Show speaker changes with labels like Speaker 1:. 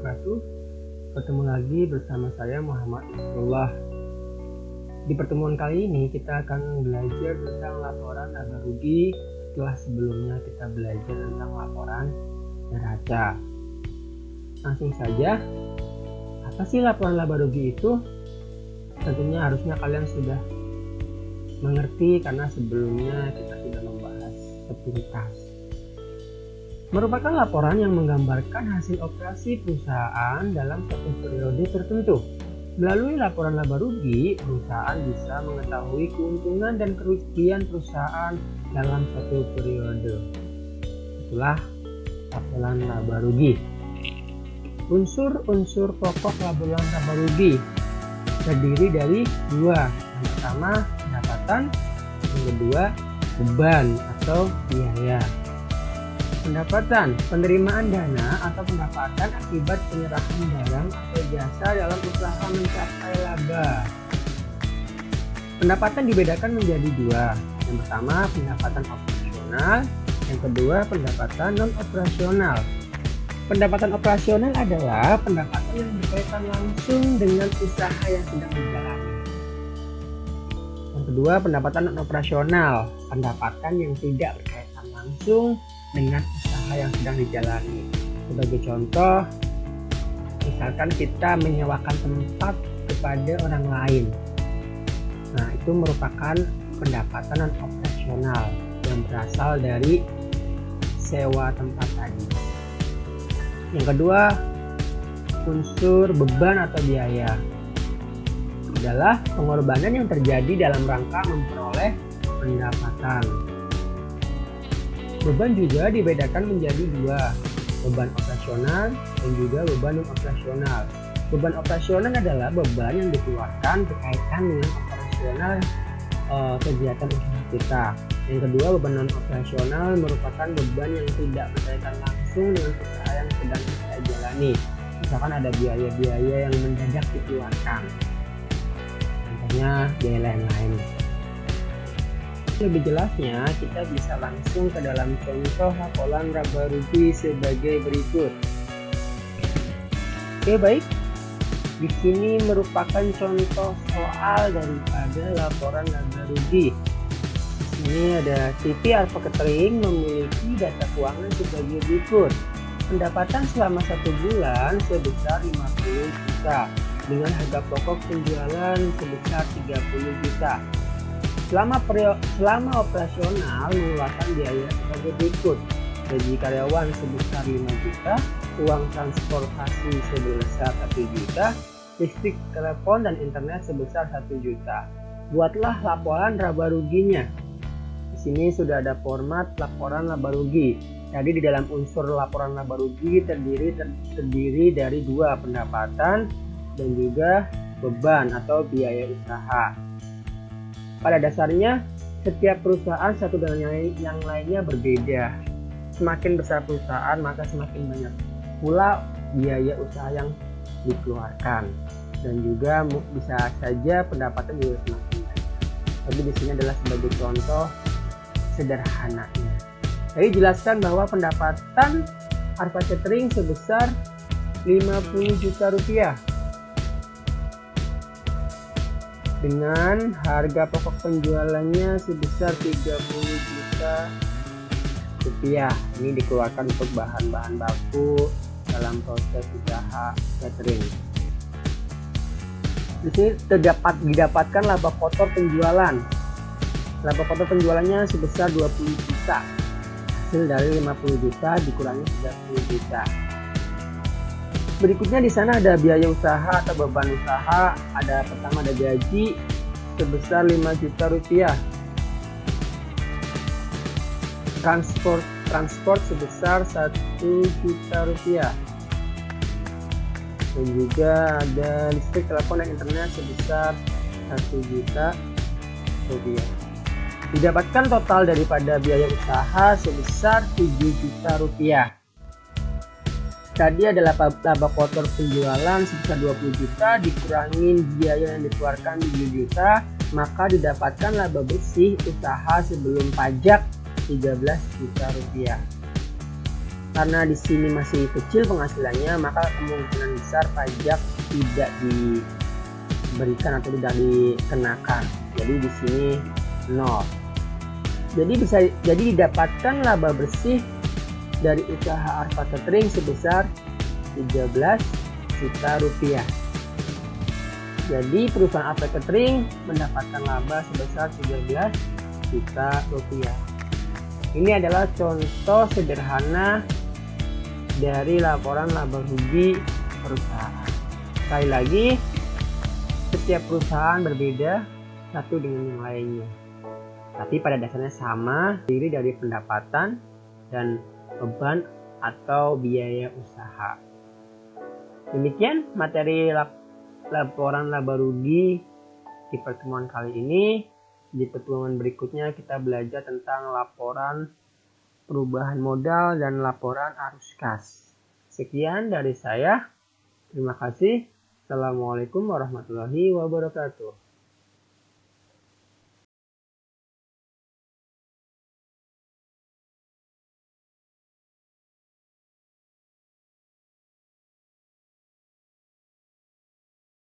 Speaker 1: wabarakatuh. Ketemu lagi bersama saya Muhammad Nasrullah. Di pertemuan kali ini kita akan belajar tentang laporan laba rugi setelah sebelumnya kita belajar tentang laporan neraca. Langsung saja, apa sih laporan laba rugi itu? Tentunya harusnya kalian sudah mengerti karena sebelumnya kita sudah membahas sepintas. Merupakan laporan yang menggambarkan hasil operasi perusahaan dalam suatu periode tertentu. Melalui laporan laba rugi, perusahaan bisa mengetahui keuntungan dan kerugian perusahaan dalam suatu periode. Itulah laporan laba rugi. Unsur-unsur pokok laporan laba rugi terdiri dari dua. Yang pertama, pendapatan. Yang kedua, beban atau biaya. Pendapatan, penerimaan dana atau pendapatan akibat penyerahan barang atau jasa dalam usaha mencapai laba. Pendapatan dibedakan menjadi dua. Yang pertama, pendapatan operasional. Yang kedua, pendapatan non-operasional. Pendapatan operasional adalah pendapatan yang berkaitan langsung dengan usaha yang sedang dijalani. Yang kedua, pendapatan non-operasional, pendapatan yang tidak berkaitan langsung dengan usaha yang sedang dijalani. Sebagai contoh, misalkan kita menyewakan tempat kepada orang lain. Nah, itu merupakan pendapatan non-operasional yang berasal dari sewa tempat tadi. Yang kedua, unsur beban atau biaya adalah pengorbanan yang terjadi dalam rangka memperoleh pendapatan. Beban juga dibedakan menjadi dua, beban operasional dan juga beban non-operasional. Beban operasional adalah beban yang dikeluarkan berkaitan dengan operasional kegiatan usaha kita. Yang kedua, beban non-operasional merupakan beban yang tidak berkaitan langsung dengan usaha yang sedang kita jalani. Misalkan ada biaya-biaya yang mendadak dikeluarkan, contohnya biaya lain-lain. Lebih jelasnya, kita bisa langsung ke dalam contoh laporan laba rugi sebagai berikut. Oke, baik. Di sini merupakan contoh soal daripada laporan laba rugi. Di sini ada TV Alfa Catering memiliki data keuangan sebagai berikut. Pendapatan selama 1 bulan sebesar 50 juta dengan harga pokok penjualan sebesar 30 juta. Selama operasional mengeluarkan biaya sebagai berikut. Gaji karyawan sebesar 5 juta, uang transportasi sebesar 1 juta, listrik, telepon, dan internet sebesar 1 juta. Buatlah laporan laba ruginya. Di sini sudah ada format laporan laba rugi. Jadi di dalam unsur laporan laba rugi terdiri dari dua, pendapatan dan juga beban atau biaya usaha. Pada dasarnya, setiap perusahaan satu dengan yang lainnya berbeda. Semakin besar perusahaan, maka semakin banyak pula biaya usaha yang dikeluarkan. Dan juga bisa saja pendapatan juga semakin banyak. Tapi di sini adalah sebagai contoh sederhananya. Jadi jelaskan bahwa pendapatan Alfa Catering sebesar 50 juta rupiah. Dengan harga pokok penjualannya sebesar 30 juta rupiah. Ini dikeluarkan untuk bahan-bahan baku dalam proses usaha catering. Di sini didapatkan laba kotor penjualan. Laba kotor penjualannya sebesar 20 juta. Hasil dari 50 juta dikurangi 30 juta. Berikutnya di sana ada biaya usaha atau beban usaha. Pertama ada gaji sebesar 5 juta rupiah. Transport sebesar 1 juta rupiah. Dan juga ada listrik, telepon, dan internet sebesar 1 juta rupiah. Didapatkan total daripada biaya usaha sebesar 7 juta rupiah. Tadi adalah laba kotor penjualan sebesar 20 juta dikurangi biaya yang dikeluarkan 7 juta, maka didapatkan laba bersih usaha sebelum pajak 13 juta rupiah. Karena di sini masih kecil penghasilannya, maka kemungkinan besar pajak tidak diberikan atau tidak dikenakan. Jadi di sini 0. Jadi didapatkan laba bersih dari usaha Arfa Catering sebesar 13 juta rupiah. Jadi perusahaan Arfa Catering mendapatkan laba sebesar 13 juta rupiah. Ini adalah contoh sederhana dari laporan laba rugi perusahaan. Sekali lagi, setiap perusahaan berbeda satu dengan yang lainnya, tapi pada dasarnya sama, terdiri dari pendapatan dan beban atau biaya usaha. Demikian materi laporan laba rugi di pertemuan kali ini. Di pertemuan berikutnya kita belajar tentang laporan perubahan modal dan laporan arus kas. Sekian dari saya. Terima kasih. Assalamualaikum warahmatullahi wabarakatuh.